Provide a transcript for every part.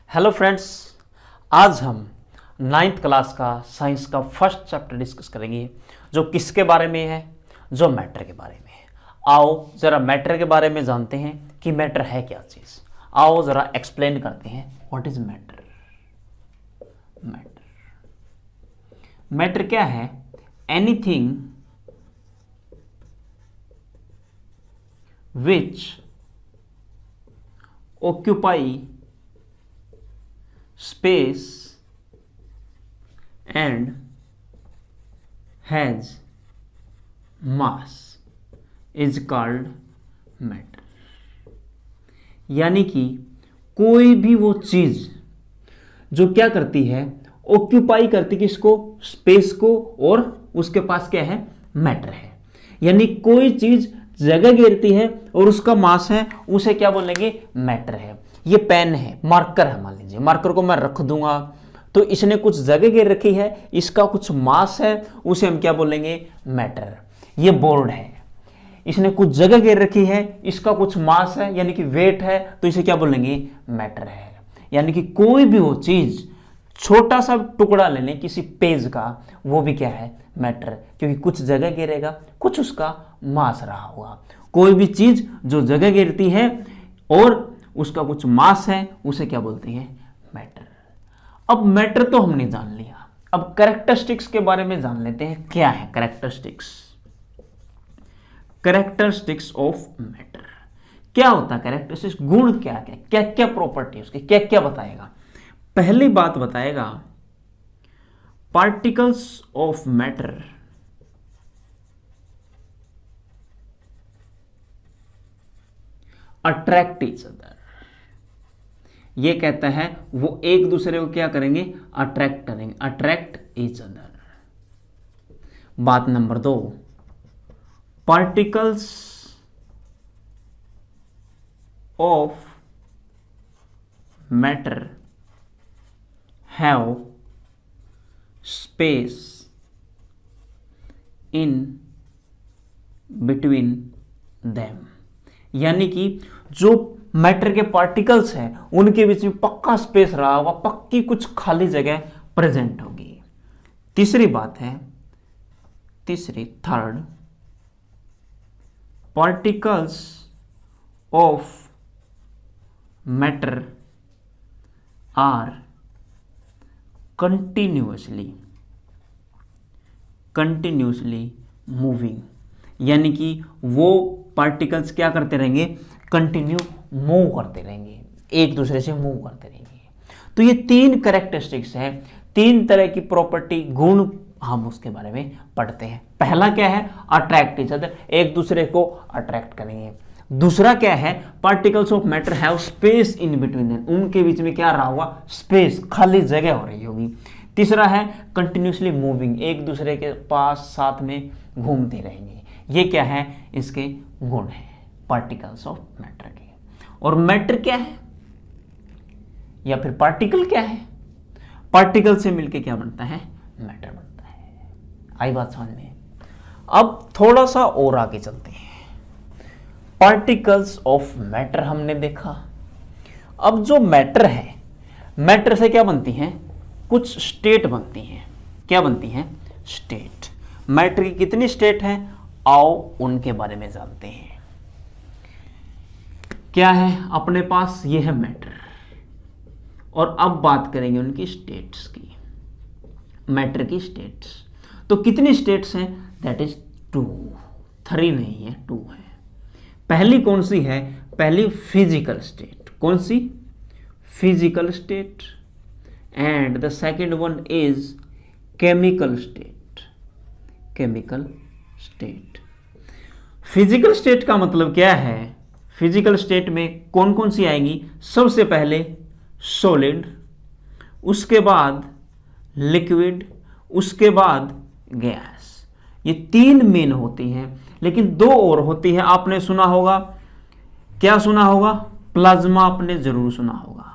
Hello friends, आज हम 9th class का साइंस का फर्स्ट चैप्टर डिस्कस करेंगे जो किसके बारे में है, जो मैटर के बारे में है। आओ ज़रा मैटर के बारे में जानते हैं कि मैटर है क्या चीज़। आओ ज़रा एक्सप्लेन करते हैं व्हाट इज मैटर। मैटर क्या है? Anything which occupy space and has mass is called matter। यानी कि कोई भी वो चीज जो क्या करती है, ऑक्यूपाई करती है किसको, स्पेस को, और उसके पास क्या है, मैटर है। यानी कोई चीज जगह घेरती है और उसका मास है, उसे क्या बोलेंगे, मैटर है। ये पेन है, मार्कर है, मान लीजिए मार्कर को मैं रख दूंगा तो इसने कुछ जगह घेर रखी है, इसका कुछ मास है, उसे हम क्या बोलेंगे, मैटर। ये बोर्ड है, इसने कुछ जगह घेर रखी है, इसका कुछ मास है यानी कि वेट है, तो इसे क्या बोलेंगे, मैटर है। यानी कि कोई भी वो चीज, छोटा सा टुकड़ा ले लें किसी पेज का, वो भी क्या है, मैटर, क्योंकि कुछ जगह घेरेगा, कुछ उसका मास रहा होगा। कोई भी चीज जो जगह घेरती है और उसका कुछ मास है, उसे क्या बोलते हैं, मैटर। अब मैटर तो हमने जान लिया, अब कैरेक्टरिस्टिक्स के बारे में जान लेते हैं। क्या है कैरेक्टरिस्टिक्स? कैरेक्टरिस्टिक्स ऑफ मैटर क्या होता है? कैरेक्टरिस्टिक्स गुण क्या क्या, क्या क्या प्रॉपर्टी उसके, क्या क्या बताएगा? पहली बात बताएगा, particles of matter attract each other. ये कहता है वो एक दूसरे को क्या करेंगे, अट्रैक्ट करेंगे, अट्रैक्ट ईच अदर। बात number 2, particles of matter have space in between them. यानी कि जो मैटर के पार्टिकल्स हैं उनके बीच में पक्का स्पेस रहा होगा, पक्की कुछ खाली जगह प्रेजेंट होगी। तीसरी बात है, third, particles of matter are continuously moving. यानी कि वो पार्टिकल्स क्या करते रहेंगे, कंटिन्यू मूव करते रहेंगे, एक दूसरे से मूव करते रहेंगे। तो ये 3 कैरेक्टरिस्टिक्स हैं, 3 तरह की प्रॉपर्टी, गुण हम उसके बारे में पढ़ते हैं। पहला क्या है, अट्रैक्ट ईच अदर, एक दूसरे को अट्रैक्ट करेंगे। दूसरा क्या है, particles of matter have space in between them, उनके बीच में क्या रहा होगा, स्पेस, खाली जगह हो रही होगी। तीसरा है कंटिन्यूसली मूविंग, एक दूसरे के पास साथ में घूमते रहेंगे। ये क्या है, इसके गुण है पार्टिकल्स ऑफ मैटर के। और मैटर क्या है या फिर पार्टिकल क्या है? पार्टिकल से मिलके क्या बनता है, मैटर बनता है। आई बात समझ में? अब थोड़ा सा और आगे चलते हैं। पार्टिकल्स ऑफ मैटर हमने देखा। अब जो मैटर है, मैटर से क्या बनती हैं, कुछ स्टेट बनती हैं। क्या बनती हैं, स्टेट। मैटर की कितनी स्टेट हैं, आओ उनके बारे में जानते हैं। क्या है अपने पास, ये है मैटर, और अब बात करेंगे उनकी स्टेट्स की, मैटर की स्टेट्स। तो कितनी स्टेट्स हैं, दैट इज 2, 3 नहीं है, 2 है। पहली कौन सी है, पहली फिजिकल स्टेट। कौन सी, physical state. And the second one is chemical state. Chemical state. Physical state का मतलब क्या है, फिजिकल स्टेट में कौन कौन सी आएंगी, सबसे पहले सॉलिड, उसके बाद लिक्विड, उसके बाद गैस। ये 3 मेन होती हैं, लेकिन 2 और होती है। आपने सुना होगा, क्या सुना होगा, प्लाज्मा आपने जरूर सुना होगा।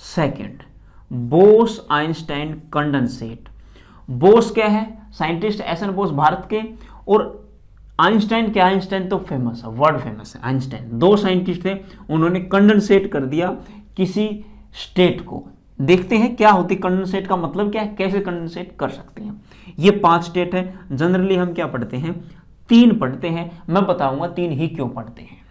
Second, Bose Einstein condensate. Bose क्या है, साइंटिस्ट एस.एन. बोस भारत के, और आइंस्टाइन क्या, आइंस्टाइन तो फेमस है, वर्ड फेमस है आइंस्टाइन। 2 साइंटिस्ट थे, उन्होंने कंडेंसेट कर दिया किसी स्टेट को देखते हैं क्या होती है। कंडेंसेट का मतलब क्या है, कैसे कंडेंसेट कर सकते हैं। ये 5 स्टेट है। जनरली हम क्या पढ़ते हैं, 3 पढ़ते हैं। मैं बताऊंगा 3 ही क्यों पढ़ते हैं।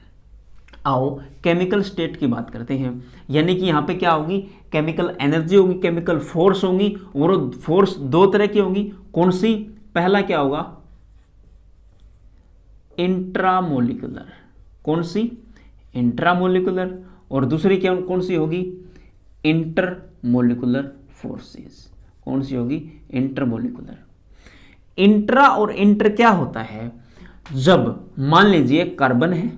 आओ केमिकल स्टेट की बात करते हैं। यानी कि यहां पे क्या होगी, केमिकल एनर्जी होगी, केमिकल फोर्स होगी। और फोर्स 2 तरह की होगी। कौन सी, पहला क्या होगा, इंट्रामोलिकुलर। कौन सी, इंट्रामोलिकुलर। और दूसरी क्या कौन सी होगी, इंटरमोलिकुलर फोर्सेस। कौन सी होगी, इंटरमोलिकुलर। इंट्रा और इंटर क्या होता है, जब मान लीजिए कार्बन है,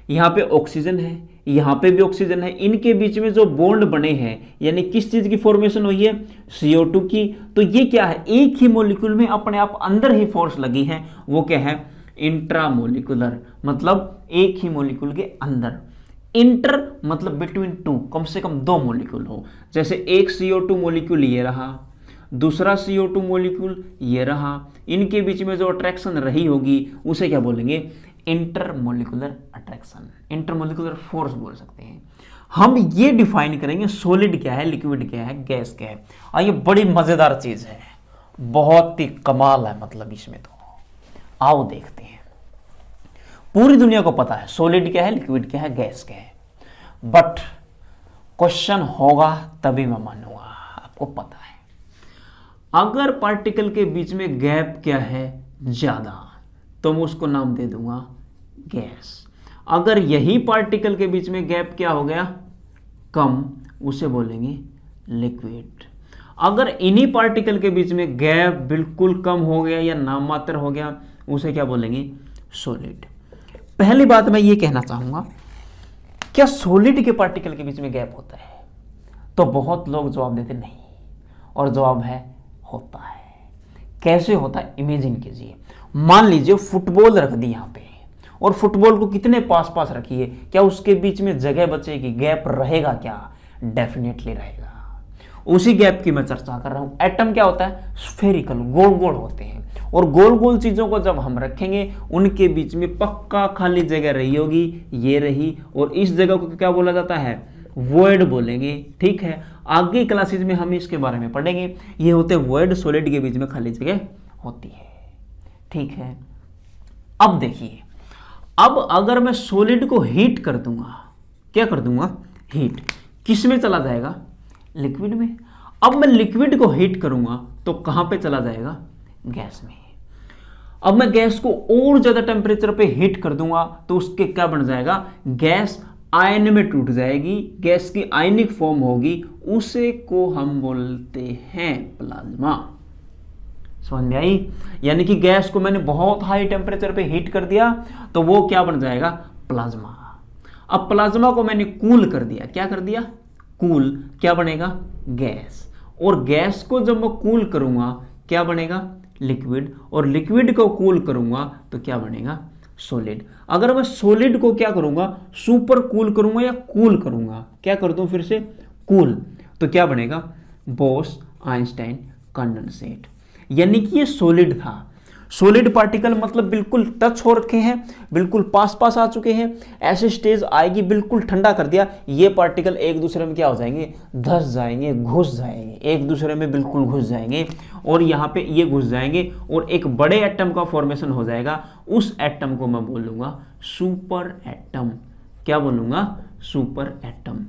यहां पे ऑक्सीजन है, यहां पे भी ऑक्सीजन है, इनके बीच में जो बॉन्ड बने हैं, यानी किस चीज की फॉर्मेशन हुई है, CO2 की। तो ये क्या है, एक ही मॉलिक्यूल में अपने आप अंदर ही फोर्स लगी है, वो क्या है, इंट्रामोलिकुलर। मतलब एक ही मॉलिक्यूल के अंदर। इंटर मतलब बिटवीन 2, कम से कम 2 मॉलिक्यूल हो। जैसे एक CO2 मॉलिक्यूल ये रहा, दूसरा CO2 मॉलिक्यूल ये रहा, इनके बीच में जो अट्रैक्शन रही होगी उसे क्या बोलेंगे, इंटरमोलिकुलर अट्रैक्शन, इंटरमोलिकुलर फोर्स बोल सकते हैं। हम ये डिफाइन करेंगे सॉलिड क्या है, लिक्विड क्या है, गैस क्या है। और ये बड़ी मजेदार चीज है, बहुत ही कमाल है मतलब इसमें तो। आओ देखते हैं। पूरी दुनिया को पता है सॉलिड क्या है, लिक्विड क्या है, गैस क्या है, बट क्वेश्चन होगा तभी मैं मानूंगा, आपको पता है। अगर पार्टिकल के बीच में गैप क्या है, ज्यादा, तो मैं उसको नाम दे दूंगा गैस। अगर यही पार्टिकल के बीच में गैप क्या हो गया, कम, उसे बोलेंगे लिक्विड। अगर इन्हीं पार्टिकल के बीच में गैप बिल्कुल कम हो गया या नाम मात्र हो गया, उसे क्या बोलेंगे, सॉलिड। पहली बात मैं ये कहना चाहूंगा, क्या सॉलिड के पार्टिकल के बीच में गैप होता है, तो बहुत लोग जवाब देते नहीं, और जवाब है होता है। कैसे होता है, इमेजिन कीजिए। मान लीजिए फुटबॉल रख दी यहां पे, और फुटबॉल को कितने पास पास रखिए, क्या उसके बीच में जगह बचेगी, गैप रहेगा क्या, डेफिनेटली रहेगा। उसी गैप की मैं चर्चा कर रहा हूं। एटम क्या होता है, स्फेरिकल, गोल गोल होते हैं, और गोल गोल चीजों को जब हम रखेंगे उनके बीच में पक्का खाली जगह रही होगी, ये रही, और इस जगह को क्या बोला जाता है, वॉइड बोलेंगे। ठीक है, आगे क्लासेज में हम इसके बारे में पढ़ेंगे। ये होते हैं वॉइड, सॉलिड के बीच में खाली जगह होती है। ठीक है, अब देखिए, अब अगर मैं सॉलिड को हीट कर दूंगा, क्या कर दूंगा, हीट, किस में चला जाएगा, लिक्विड में। अब मैं लिक्विड को हीट करूंगा तो कहां पे चला जाएगा, गैस में। अब मैं गैस को और ज्यादा टेम्परेचर पे हीट कर दूंगा तो उसके क्या बन जाएगा, गैस आयन में टूट जाएगी, गैस की आयनिक फॉर्म होगी, उसे को हम बोलते हैं प्लाज्मा। समझ में आई। यानी कि गैस को मैंने बहुत हाई टेम्परेचर पे हीट कर दिया तो वो क्या बन जाएगा, प्लाज्मा। अब प्लाज्मा को मैंने कूल कर दिया, क्या कर दिया, कूल, क्या बनेगा, गैस। और गैस को जब मैं कूल करूंगा क्या बनेगा, लिक्विड। और लिक्विड को कूल करूंगा तो क्या बनेगा, सॉलिड। अगर मैं सॉलिड को क्या करूंगा, सुपर कूल करूंगा या कूल करूंगा, क्या कर दूं फिर से, कूल, तो क्या बनेगा, बोस आइंस्टाइन कंडेंसेट। यानी कि ये सॉलिड था। सॉलिड पार्टिकल मतलब बिल्कुल टच हो रखे हैं, बिल्कुल पास पास आ चुके हैं, ऐसे स्टेज आएगी, बिल्कुल ठंडा कर दिया, ये पार्टिकल एक दूसरे में क्या हो जाएंगे, धस जाएंगे, घुस जाएंगे, एक दूसरे में बिल्कुल घुस जाएंगे, और यहाँ पे ये घुस जाएंगे और एक बड़े एटम का फॉर्मेशन हो जाएगा। उस एटम को मैं बोलूंगा सुपर एटम। क्या बोलूंगा, सुपर एटम।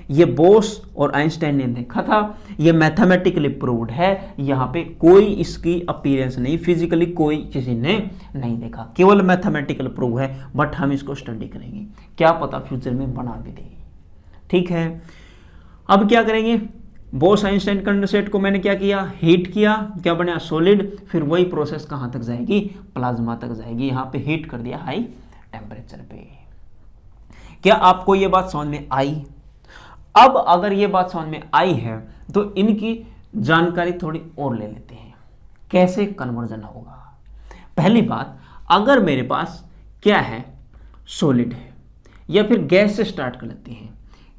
ये बोस और आइंस्टाइन ने देखा था, ये मैथमेटिकली प्रूव्ड है, यहाँ पे कोई इसकी अपीयरेंस नहीं, फिजिकली कोई किसी ने नहीं देखा, केवल मैथमेटिकल प्रूव है। बट हम इसको स्टडी करेंगे, क्या पता फ्यूचर में बना भी दे। ठीक है, अब क्या करेंगे, बोस आइंस्टाइन कंडेंसेट को मैंने क्या किया, हीट किया, क्या बना, सॉलिड। फिर वही प्रोसेस कहाँ तक जाएगी, प्लाज्मा तक जाएगी। यहाँ पे हीट कर दिया हाई टेम्परेचर पे। क्या आपको ये बात समझ में आई। अब अगर ये बात समझ में आई है तो इनकी जानकारी थोड़ी और ले लेते हैं, कैसे कन्वर्जन होगा। पहली बात, अगर मेरे पास क्या है, सॉलिड है, या फिर गैस से स्टार्ट कर लेते हैं।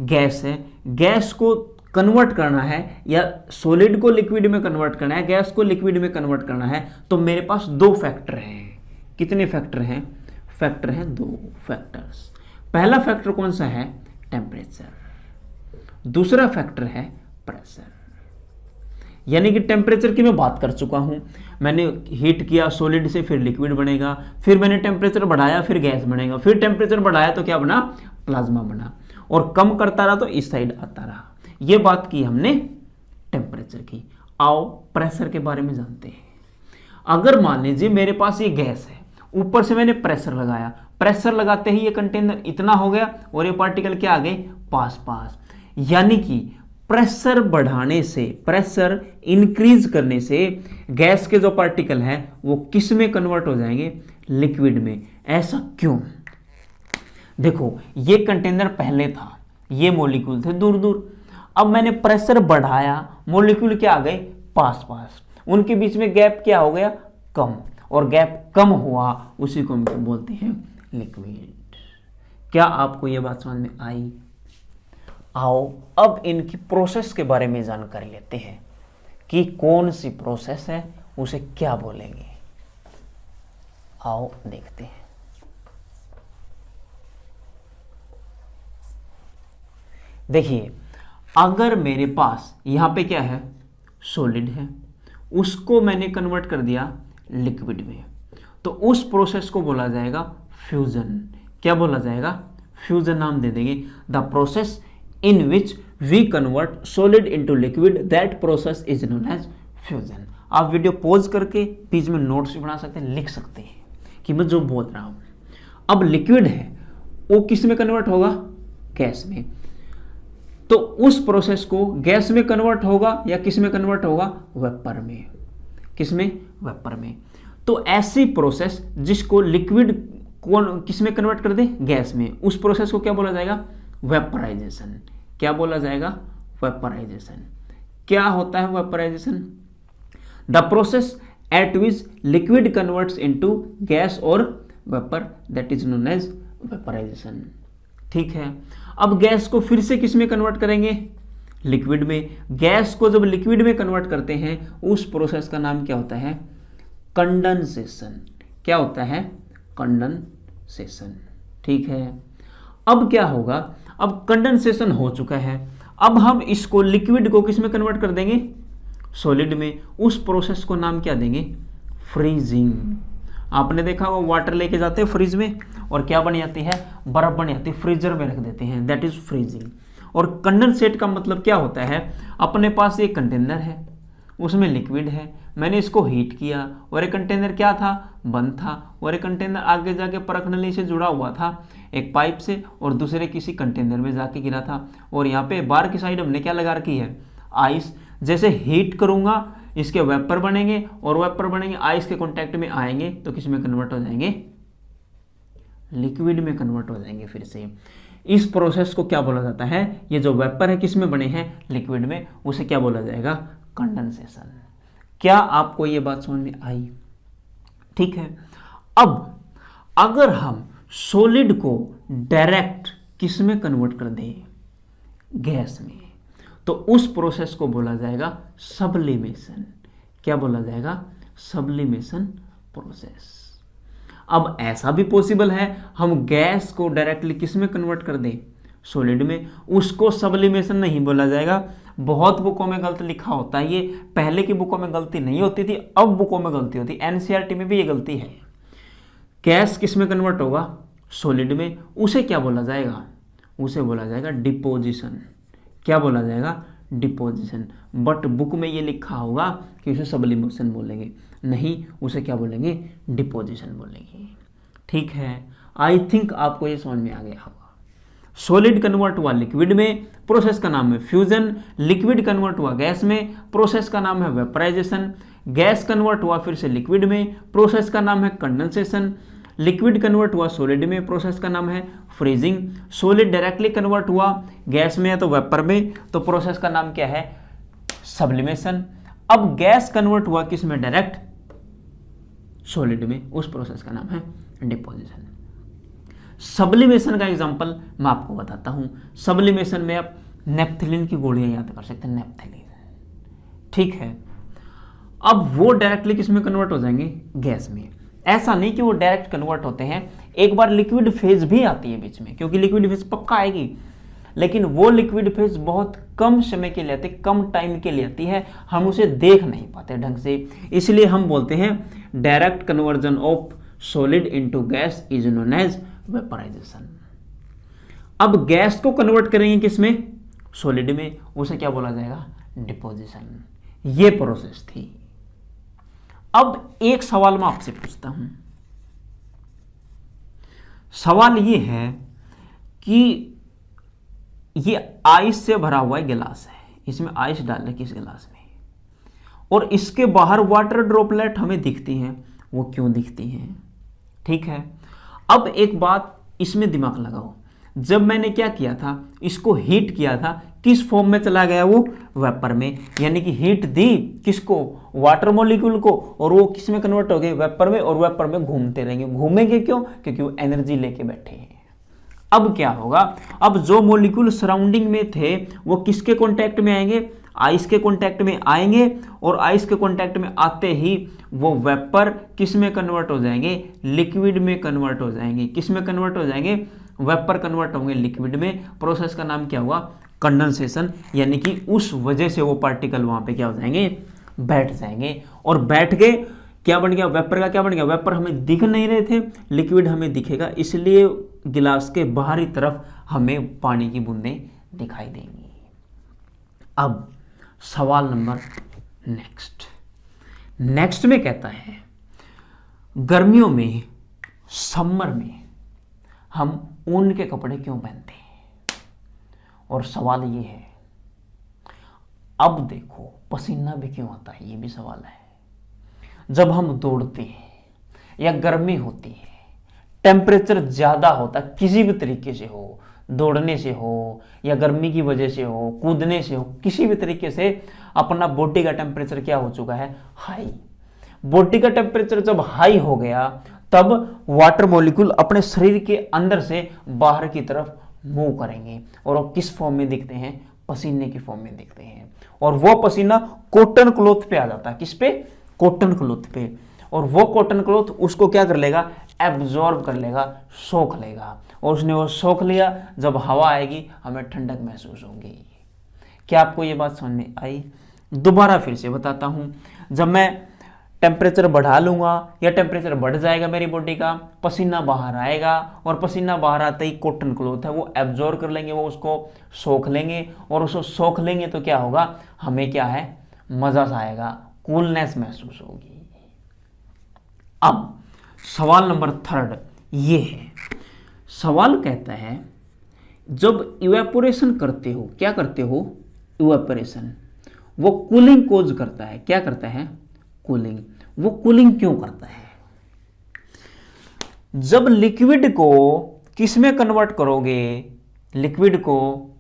गैस है, गैस को कन्वर्ट करना है, या सॉलिड को लिक्विड में कन्वर्ट करना है, गैस को लिक्विड में कन्वर्ट करना है, तो मेरे पास 2 फैक्टर हैं। कितने फैक्टर हैं, फैक्टर हैं 2 फैक्टर्स। पहला फैक्टर कौन सा है, टेम्परेचर। दूसरा फैक्टर है प्रेशर, यानी कि टेम्परेचर की मैं बात कर चुका हूं। मैंने हीट किया सॉलिड से, फिर लिक्विड बनेगा, फिर मैंने टेम्परेचर बढ़ाया, फिर गैस बनेगा, फिर टेम्परेचर बढ़ाया तो क्या बना, प्लाज्मा बना, और कम करता रहा तो इस साइड आता रहा। ये बात की हमने टेम्परेचर की। आओ प्रेशर के बारे में जानते हैं। अगर मान लीजिए मेरे पास ये गैस है, ऊपर से मैंने प्रेशर लगाया, प्रेशर लगाते ही ये कंटेनर इतना हो गया और ये पार्टिकल क्या आ गए, पास पास, यानी कि प्रेशर बढ़ाने से, प्रेशर इंक्रीज करने से गैस के जो पार्टिकल हैं वो किस में कन्वर्ट हो जाएंगे, लिक्विड में। ऐसा क्यों? देखो ये कंटेनर पहले था, ये मॉलिक्यूल थे दूर दूर, अब मैंने प्रेशर बढ़ाया, मॉलिक्यूल क्या आ गए, पास पास, उनके बीच में गैप क्या हो गया, कम, और गैप कम हुआ उसी को हम क्या बोलते हैं, लिक्विड। क्या आपको यह बात समझ में आई? आओ अब इनकी प्रोसेस के बारे में जानकारी लेते हैं कि कौन सी प्रोसेस है, उसे क्या बोलेंगे। आओ देखते हैं। देखिए अगर मेरे पास यहां पे क्या है, सॉलिड है, उसको मैंने कन्वर्ट कर दिया लिक्विड में, तो उस प्रोसेस को बोला जाएगा फ्यूजन। क्या बोला जाएगा, फ्यूजन नाम दे देंगे। The process in which we convert solid into liquid, that process is known as fusion. आप वीडियो पॉज करके बीच में नोट्स भी बना सकते हैं, लिख सकते हैं कि मैं जो बोल रहा हूं। अब लिक्विड है वो किस में कन्वर्ट होगा, गैस में, तो उस प्रोसेस को गैस में कन्वर्ट होगा या किस में कन्वर्ट होगा, वेपर में। किस में, वेपर में। तो ऐसी प्रोसेस जिसको लिक्विड कौन किस में कन्वर्ट कर दे, गैस में, उस प्रोसेस को क्या बोला जाएगा, वेपराइजेशन। क्या बोला जाएगा, वेपराइजेशन। क्या होता है vaporisation? The process at which liquid converts into gas और vapour, that is known as vaporisation. ठीक है, अब गैस को फिर से किस में कन्वर्ट करेंगे, लिक्विड में। गैस को जब लिक्विड में कन्वर्ट करते हैं उस प्रोसेस का नाम क्या होता है, कंडेंसेशन। क्या होता है, कंडेंसेशन। ठीक है, अब क्या होगा, अब कंडेंसेशन हो चुका है, अब हम इसको लिक्विड को किस में कन्वर्ट कर देंगे, सॉलिड में। उस प्रोसेस को नाम क्या देंगे, फ्रीजिंग। आपने देखा होगा वाटर लेके जाते हैं फ्रिज में और क्या बन जाती है, बर्फ बन जाती है, फ्रीजर में रख देते हैं, दैट इज फ्रीजिंग। और कंडेंसेट का मतलब क्या होता है, अपने पास एक कंटेनर है, उसमें लिक्विड है, मैंने इसको हीट किया और एक कंटेनर क्या था, बंद था, और एक कंटेनर आगे जाके परख नली से जुड़ा हुआ था एक पाइप से, और दूसरे किसी कंटेनर में जाके गिरा था, और यहाँ पे बाहर की साइड हमने क्या लगा रखी है, आइस। जैसे हीट करूंगा इसके वेपर बनेंगे, और वेपर बनेंगे आइस के कांटेक्ट में आएंगे तो किस में कन्वर्ट हो जाएंगे, लिक्विड में कन्वर्ट हो जाएंगे फिर से। इस प्रोसेस को क्या बोला जाता है, ये जो वेपर है किस में बने हैं, लिक्विड में, उसे क्या बोला जाएगा, कंडेंसेशन। क्या आपको ये बात समझ में आई? ठीक है, अब अगर हम सॉलिड को डायरेक्ट किस में कन्वर्ट कर दें, गैस में, तो उस प्रोसेस को बोला जाएगा सब्लिमेशन। क्या बोला जाएगा, सब्लिमेशन प्रोसेस। अब ऐसा भी पॉसिबल है हम गैस को डायरेक्टली किस में कन्वर्ट कर दें, सॉलिड में, उसको सब्लिमेशन नहीं बोला जाएगा। बहुत बुकों में गलत लिखा होता है, ये पहले की बुकों में गलती नहीं होती थी, अब बुकों में गलती होती है, एनसीईआरटी में भी ये गलती है। गैस किस में कन्वर्ट होगा, सॉलिड में, उसे क्या बोला जाएगा, उसे बोला जाएगा डिपोजिशन। क्या बोला जाएगा, डिपोजिशन। बट बुक में ये लिखा होगा कि उसे सब्लिमेशन बोलेंगे, नहीं, उसे क्या बोलेंगे, डिपोजिशन बोलेंगे। ठीक है, आई थिंक आपको ये समझ में आ गया होगा। सॉलिड कन्वर्ट हुआ लिक्विड में, प्रोसेस का नाम है फ्यूजन। लिक्विड कन्वर्ट हुआ गैस में, प्रोसेस का नाम है वेपराइजेशन। गैस कन्वर्ट हुआ फिर से लिक्विड में, प्रोसेस का नाम है कंडेंसेशन। लिक्विड कन्वर्ट हुआ सॉलिड में, प्रोसेस का नाम है फ्रीजिंग। सॉलिड डायरेक्टली कन्वर्ट हुआ गैस में या तो वेपर में, तो प्रोसेस का नाम क्या है, सब्लिमेशन। अब गैस कन्वर्ट हुआ किस में, डायरेक्ट सॉलिड में, उस प्रोसेस का नाम है डिपोजिशन। सब्लिमेशन का एग्जांपल मैं आपको बताता हूं। सब्लिमेशन में आप नेप्थलीन की गोलियां याद कर सकते हैं, नेप्थलीन। ठीक है, अब वो डायरेक्टली किस में कन्वर्ट हो जाएंगे, गैस में। ऐसा नहीं कि वो डायरेक्ट कन्वर्ट होते हैं, एक बार लिक्विड फेज भी आती है बीच में, क्योंकि लिक्विड फेज पक्का आएगी, लेकिन वो लिक्विड फेज बहुत कम समय के लिए आती है, कम टाइम के लिए आती है, हम उसे देख नहीं पाते ढंग से, इसलिए हम बोलते हैं direct conversion of solid into gas is known as vaporisation. अब गैस को कन्वर्ट करेंगे किसमें, सॉलिड में, उसे क्या बोला जाएगा, डिपोजिशन। ये प्रोसेस थी। अब एक सवाल मैं आपसे पूछता हूं, सवाल ये है कि ये आइस से भरा हुआ गिलास है, इसमें आइस डाल रखी इस गिलास में, और इसके बाहर वाटर ड्रॉपलेट हमें दिखती हैं, वो क्यों दिखती हैं, ठीक है। अब एक बात इसमें दिमाग लगाओ, जब मैंने क्या किया था, इसको हीट किया था, किस फॉर्म में चला गया वो, वेपर में, यानी कि हीट दी किसको, वाटर मॉलिक्यूल को, और वो किस में कन्वर्ट हो गए, वेपर में, और वेपर में घूमते रहेंगे। घूमेंगे क्यों, क्योंकि वो एनर्जी लेके बैठे हैं। अब क्या होगा, अब जो मॉलिक्यूल सराउंडिंग में थे वो किसके कांटेक्ट में आएंगे, आइस के कांटेक्ट में आएंगे, और आइस के कांटेक्ट में आते ही वो वेपर किस में कन्वर्ट हो जाएंगे, लिक्विड में कन्वर्ट हो जाएंगे। किस में कन्वर्ट हो जाएंगे, वेपर कन्वर्ट होंगे लिक्विड में। प्रोसेस का नाम क्या हुआ, कंडेंसेशन, यानी कि उस वजह से वो पार्टिकल वहां पे क्या हो जाएंगे, बैठ जाएंगे, और बैठ के क्या बन गया, वेपर का क्या बन गया, वेपर हमें दिख नहीं रहे थे, लिक्विड हमें दिखेगा, इसलिए गिलास के बाहरी तरफ हमें पानी की बूंदें दिखाई देंगी। अब सवाल नंबर नेक्स्ट में कहता है, गर्मियों में, समर में हम ऊन के कपड़े क्यों पहनते हैं, और सवाल ये है, अब देखो पसीना भी क्यों आता है, ये भी सवाल है। जब हम दौड़ते हैं या गर्मी होती है, टेम्परेचर ज़्यादा होता, किसी भी तरीके से हो, दौड़ने से हो या गर्मी की वजह से हो, कूदने से हो, किसी भी तरीके से अपना बॉडी का टेम्परेचर क्या हो चुका है, हाई। बॉडी का टेम्परेचर जब हाई हो गया, तब वाटर मॉलिक्यूल अपने शरीर के अंदर से बाहर की तरफ मूव करेंगे, और वो किस फॉर्म में दिखते हैं, पसीने की फॉर्म में दिखते हैं। और वो पसीना कॉटन क्लॉथ पे आ जाता है, किस पे, कॉटन क्लॉथ पे, और वो कॉटन क्लॉथ उसको क्या कर लेगा, एब्जॉर्ब कर लेगा, सोख लेगा, और उसने वो सोख लिया, जब हवा आएगी हमें ठंडक महसूस होगी। क्या आपको ये बात समझ में आई? दोबारा फिर से बताता हूं, जब मैं टेम्परेचर बढ़ा लूंगा या टेम्परेचर बढ़ जाएगा मेरी बॉडी का, पसीना बाहर आएगा, और पसीना बाहर आते ही कॉटन क्लॉथ है वो एब्जॉर्ब कर लेंगे, वो उसको सोख लेंगे, और उसको सोख लेंगे तो क्या होगा, हमें क्या है, मजा सा आएगा, कूलनेस महसूस होगी। अब सवाल नंबर 3 ये है, सवाल कहता है, जब इवेपोरेशन करते हो, क्या करते हो, इवेपोरेशन, वो कूलिंग कोज करता है, क्या करता है, कूलिंग। वो कूलिंग क्यों करता है? जब लिक्विड को किस में कन्वर्ट करोगे, लिक्विड को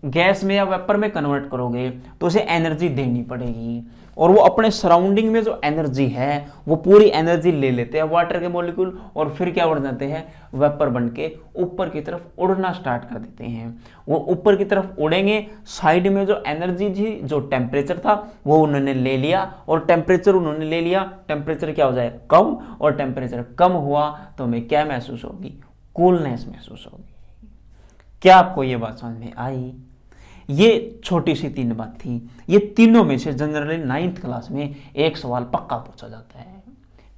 गैस में या वेपर में कन्वर्ट करोगे, तो उसे एनर्जी देनी पड़ेगी, और वो अपने सराउंडिंग में जो एनर्जी है वो पूरी एनर्जी ले लेते हैं वाटर के मॉलिक्यूल, और फिर क्या बढ़ जाते हैं, वेपर बन के ऊपर की तरफ उड़ना स्टार्ट कर देते हैं। वो ऊपर की तरफ उड़ेंगे, साइड में जो एनर्जी थी, जो टेम्परेचर था, वो उन्होंने ले लिया, और टेम्परेचर उन्होंने ले लिया, टेम्परेचर क्या हो जाए, कम, और टेम्परेचर कम हुआ तो हमें क्या महसूस होगी, कूलनेस महसूस होगी। क्या आपको ये बात समझ में आई? ये छोटी सी 3 बात थी। ये तीनों में से जनरली 9th क्लास में एक सवाल पक्का पूछा जाता है,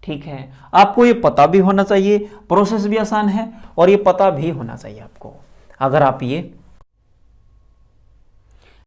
ठीक है। आपको ये पता भी होना चाहिए, प्रोसेस भी आसान है, और ये पता भी होना चाहिए आपको। अगर आप ये